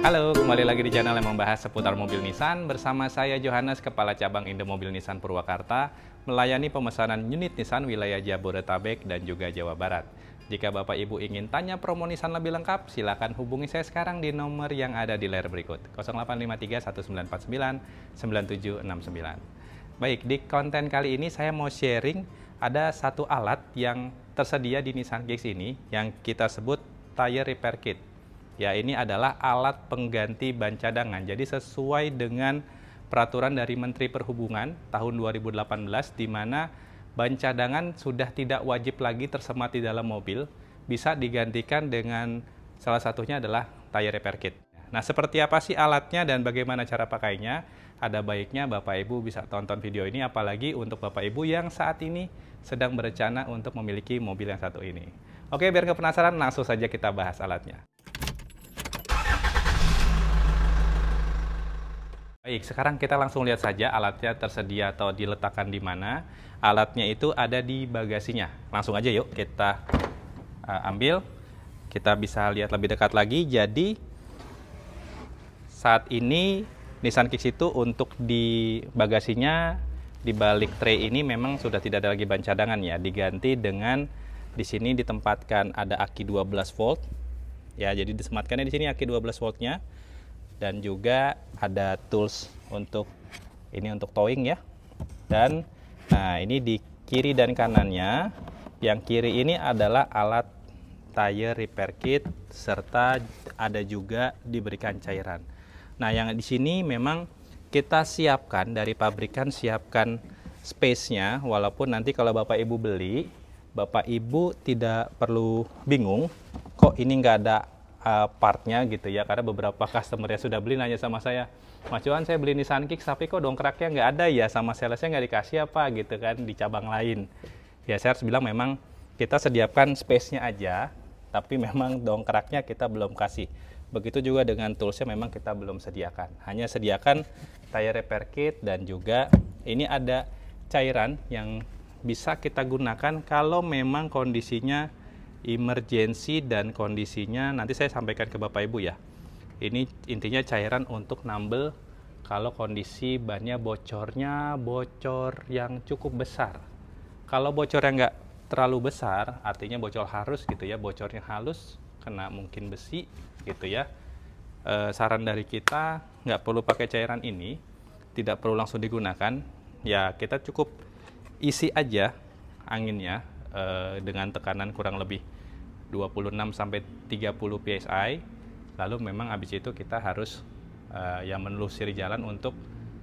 Halo, kembali lagi di channel yang membahas seputar mobil Nissan. Bersama saya Johannes, Kepala Cabang Indo Mobil Nissan Purwakarta, melayani pemesanan unit Nissan wilayah Jabodetabek dan juga Jawa Barat. Jika Bapak Ibu ingin tanya promo Nissan lebih lengkap, silakan hubungi saya sekarang di nomor yang ada di layar berikut, 0853 1949 9769. Baik, di konten kali ini saya mau sharing ada satu alat yang tersedia di Nissan Kicks ini yang kita sebut tire repair kit. Ya, ini adalah alat pengganti ban cadangan. Jadi sesuai dengan peraturan dari Menteri Perhubungan tahun 2018 di mana ban cadangan sudah tidak wajib lagi tersemat di dalam mobil, bisa digantikan dengan salah satunya adalah tire repair kit. Nah, seperti apa sih alatnya dan bagaimana cara pakainya? Ada baiknya Bapak Ibu bisa tonton video ini, apalagi untuk Bapak Ibu yang saat ini sedang berencana untuk memiliki mobil yang satu ini. Oke, biar nggak penasaran, langsung saja kita bahas alatnya. Baik, sekarang kita langsung lihat saja alatnya tersedia atau diletakkan di mana. Alatnya itu ada di bagasinya. Langsung aja yuk kita ambil. Kita bisa lihat lebih dekat lagi. Jadi saat ini Nissan Kicks itu untuk di bagasinya, di balik tray ini memang sudah tidak ada lagi ban cadangan ya. Diganti dengan di sini ditempatkan ada aki 12 volt. Ya, jadi disematkannya di sini aki 12 voltnya. Dan juga ada tools untuk ini untuk towing ya. Dan nah ini di kiri dan kanannya, yang kiri ini adalah alat tire repair kit serta ada juga diberikan cairan. Nah, yang di sini memang kita siapkan dari pabrikan, siapkan space-nya, walaupun nanti kalau Bapak Ibu beli, Bapak Ibu tidak perlu bingung kok ini nggak ada partnya gitu ya, karena beberapa customer yang sudah beli nanya sama saya, Mas Johan, saya beli Nissan Kicks tapi kok dongkraknya nggak ada ya, sama salesnya nggak dikasih apa gitu kan di cabang lain. Ya, saya harus bilang memang kita sediakan space-nya aja, tapi memang dongkraknya kita belum kasih. Begitu juga dengan toolsnya memang kita belum sediakan, hanya sediakan tire repair kit dan juga ini ada cairan yang bisa kita gunakan kalau memang kondisinya emergency dan kondisinya nanti saya sampaikan ke Bapak Ibu ya. Ini intinya cairan untuk nambel kalau kondisi bannya bocornya bocor yang cukup besar. Kalau bocor yang nggak terlalu besar, artinya bocor halus gitu ya, bocornya halus, kena mungkin besi gitu ya. Saran dari kita nggak perlu pakai cairan ini, tidak perlu langsung digunakan. Ya, kita cukup isi aja anginnya dengan tekanan kurang lebih 26 sampai 30 psi. Lalu memang habis itu kita harus menelusuri jalan untuk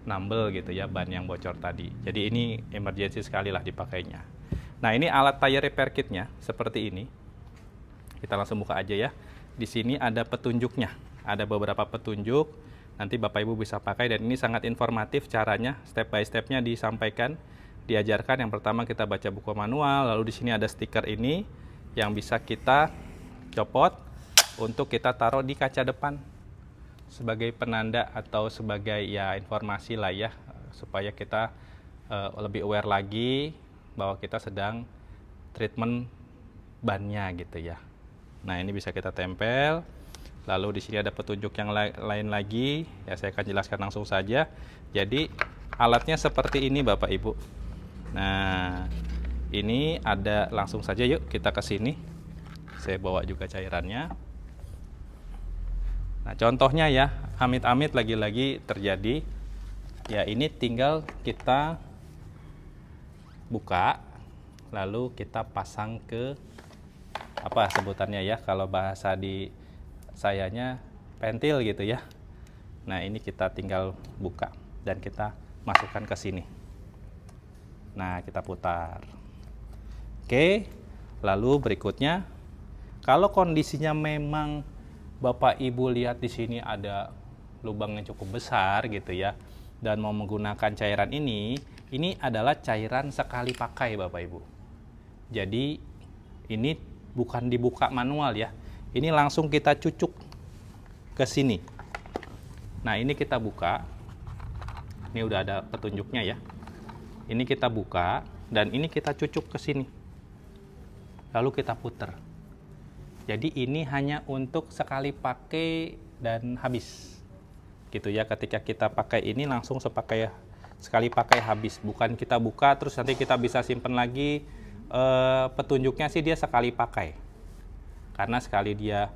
nambel gitu ya ban yang bocor tadi. Jadi ini emergency sekali lah dipakainya. Nah, ini alat tire repair kitnya seperti ini. Kita langsung buka aja ya. Di sini ada petunjuknya. Ada beberapa petunjuk. Nanti Bapak Ibu bisa pakai dan ini sangat informatif caranya, step by stepnya disampaikan. Diajarkan. Yang pertama kita baca buku manual, lalu di sini ada stiker ini yang bisa kita copot untuk kita taruh di kaca depan sebagai penanda atau sebagai ya informasi lah ya, supaya kita lebih aware lagi bahwa kita sedang treatment bannya gitu ya. Nah, ini bisa kita tempel. Lalu di sini ada petunjuk yang lain lagi ya, saya akan jelaskan langsung saja. Jadi alatnya seperti ini Bapak Ibu. Nah, ini ada, langsung saja yuk kita ke sini. Saya bawa juga cairannya. Nah, contohnya ya, amit-amit lagi-lagi terjadi. Ya, ini tinggal kita buka, lalu kita pasang ke apa sebutannya ya, kalau bahasa di sayanya pentil gitu ya. Nah, ini kita tinggal buka dan kita masukkan ke sini. Nah, kita putar. Oke, lalu berikutnya, kalau kondisinya memang Bapak Ibu lihat di sini ada lubang yang cukup besar gitu ya, dan mau menggunakan cairan ini adalah cairan sekali pakai Bapak Ibu. Jadi ini bukan dibuka manual ya, ini langsung kita cucuk ke sini. Nah, ini kita buka, ini udah ada petunjuknya ya. Ini kita buka dan ini kita cucuk ke sini. Lalu kita putar. Jadi ini hanya untuk sekali pakai dan habis. Gitu ya, ketika kita pakai ini langsung sekali pakai habis. Bukan kita buka terus nanti kita bisa simpen lagi. Petunjuknya sih dia sekali pakai. Karena sekali dia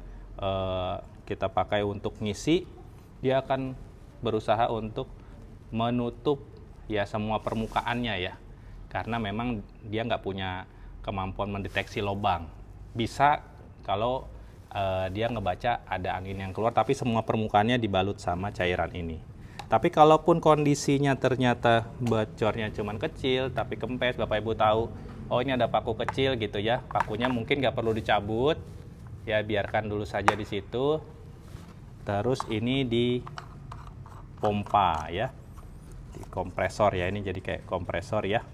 kita pakai untuk ngisi, dia akan berusaha untuk menutup ya semua permukaannya ya, karena memang dia nggak punya kemampuan mendeteksi lubang. Bisa kalau dia ngebaca ada angin yang keluar, tapi semua permukaannya dibalut sama cairan ini. Tapi kalaupun kondisinya ternyata bocornya cuman kecil tapi kempes, Bapak Ibu tahu, oh ini ada paku kecil gitu ya, pakunya mungkin nggak perlu dicabut ya, biarkan dulu saja di situ. Terus ini di pompa ya, di kompresor ya, ini jadi kayak kompresor ya.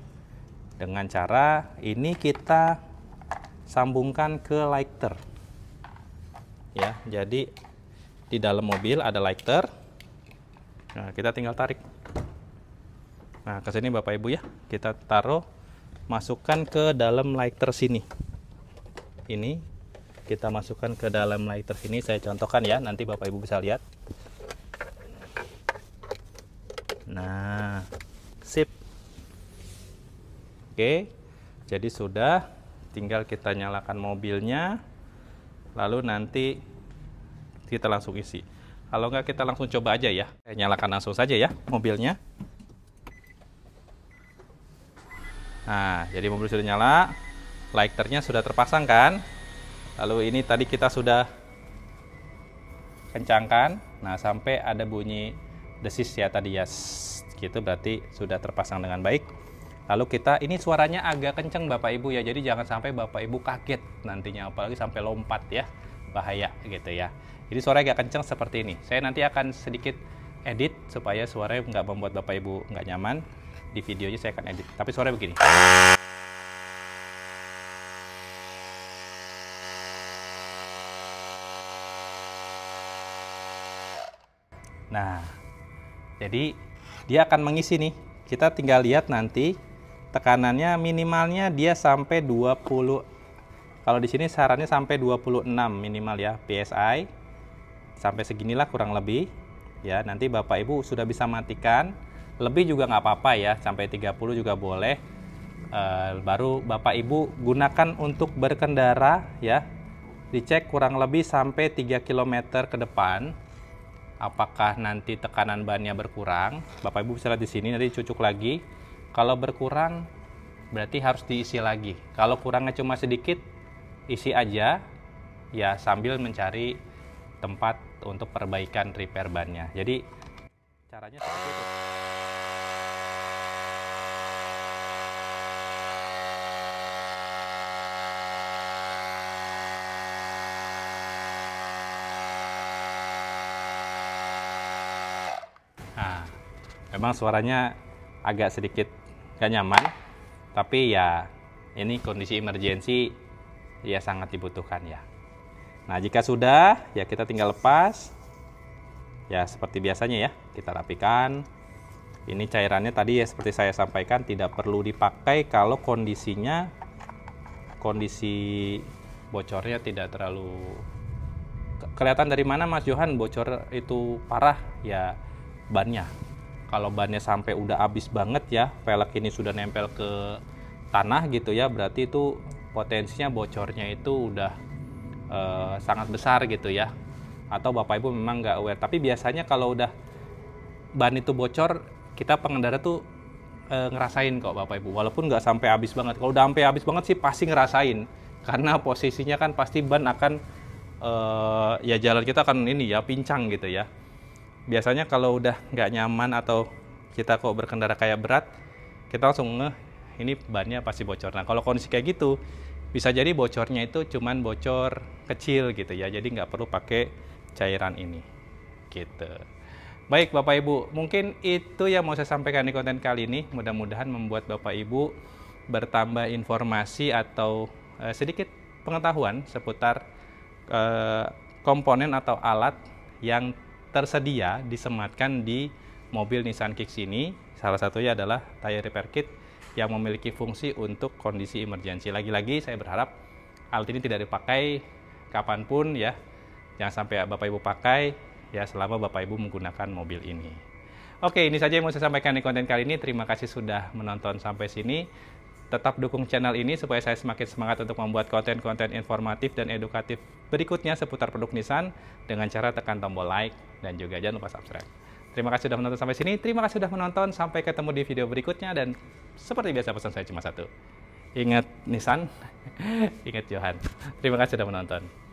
Dengan cara ini kita sambungkan ke lighter ya. Jadi di dalam mobil ada lighter. Nah, kita tinggal tarik. Nah, ke sini Bapak Ibu ya, kita taruh, masukkan ke dalam lighter sini. Ini kita masukkan ke dalam lighter sini, saya contohkan ya, nanti Bapak Ibu bisa lihat. Nah, sip. Oke, jadi sudah, tinggal kita nyalakan mobilnya, lalu nanti kita langsung isi. Kalau enggak kita langsung coba aja ya, saya nyalakan langsung saja ya mobilnya. Nah, jadi mobil sudah nyala, lighternya sudah terpasang kan. Lalu ini tadi kita sudah kencangkan, nah sampai ada bunyi desis ya tadi ya, gitu berarti sudah terpasang dengan baik. Lalu kita, ini suaranya agak kenceng Bapak Ibu ya, jadi jangan sampai Bapak Ibu kaget nantinya, apalagi sampai lompat ya, bahaya gitu ya. Jadi suaranya agak kenceng seperti ini. Saya nanti akan sedikit edit supaya suaranya nggak membuat Bapak Ibu nggak nyaman. Di videonya saya akan edit, tapi suaranya begini. Nah, jadi dia akan mengisi nih. Kita tinggal lihat nanti tekanannya minimalnya dia sampai 20. Kalau di sini sarannya sampai 26 minimal ya PSI. Sampai seginilah kurang lebih. Ya, nanti Bapak Ibu sudah bisa matikan. Lebih juga nggak apa-apa ya, sampai 30 juga boleh. Baru Bapak Ibu gunakan untuk berkendara ya. Dicek kurang lebih sampai 3 km ke depan. Apakah nanti tekanan bannya berkurang? Bapak Ibu bisa lihat di sini, nanti cucuk lagi. Kalau berkurang berarti harus diisi lagi. Kalau kurangnya cuma sedikit, isi aja ya sambil mencari tempat untuk perbaikan repair bannya. Jadi caranya seperti itu. Nah, memang suaranya agak sedikit gak nyaman, tapi ya ini kondisi emergensi ya sangat dibutuhkan ya. Nah, jika sudah ya kita tinggal lepas ya seperti biasanya ya, kita rapikan. Ini cairannya tadi ya seperti saya sampaikan tidak perlu dipakai kalau kondisi bocornya tidak terlalu kelihatan. Dari mana Mas Johan bocor itu parah ya? Bannya. Kalau bannya sampai udah habis banget ya, velg ini sudah nempel ke tanah gitu ya, berarti itu potensinya bocornya itu udah sangat besar gitu ya. Atau Bapak Ibu memang nggak aware. Tapi biasanya kalau udah ban itu bocor, kita pengendara tuh ngerasain kok Bapak Ibu. Walaupun nggak sampai habis banget. Kalau udah sampai habis banget sih pasti ngerasain. Karena posisinya kan pasti ban akan ya jalan kita akan ini ya pincang gitu ya. Biasanya kalau udah nggak nyaman atau kita kok berkendara kayak berat, kita langsung ini bannya pasti bocor. Nah, kalau kondisi kayak gitu, bisa jadi bocornya itu cuman bocor kecil gitu ya. Jadi nggak perlu pakai cairan ini gitu. Baik Bapak Ibu, mungkin itu yang mau saya sampaikan di konten kali ini. Mudah-mudahan membuat Bapak Ibu bertambah informasi atau sedikit pengetahuan seputar komponen atau alat yang tersedia disematkan di mobil Nissan Kicks ini. Salah satunya adalah tire repair kit yang memiliki fungsi untuk kondisi emergensi. Lagi-lagi saya berharap alat ini tidak dipakai kapanpun ya. Jangan sampai Bapak Ibu pakai ya selama Bapak Ibu menggunakan mobil ini. Oke, ini saja yang mau saya sampaikan di konten kali ini. Terima kasih sudah menonton sampai sini. Tetap dukung channel ini supaya saya semakin semangat untuk membuat konten-konten informatif dan edukatif berikutnya seputar produk Nissan dengan cara tekan tombol like dan juga jangan lupa subscribe. Terima kasih sudah menonton sampai sini. Terima kasih sudah menonton. Sampai ketemu di video berikutnya dan seperti biasa pesan saya cuma satu. Ingat Nissan, ingat Johan. Terima kasih sudah menonton.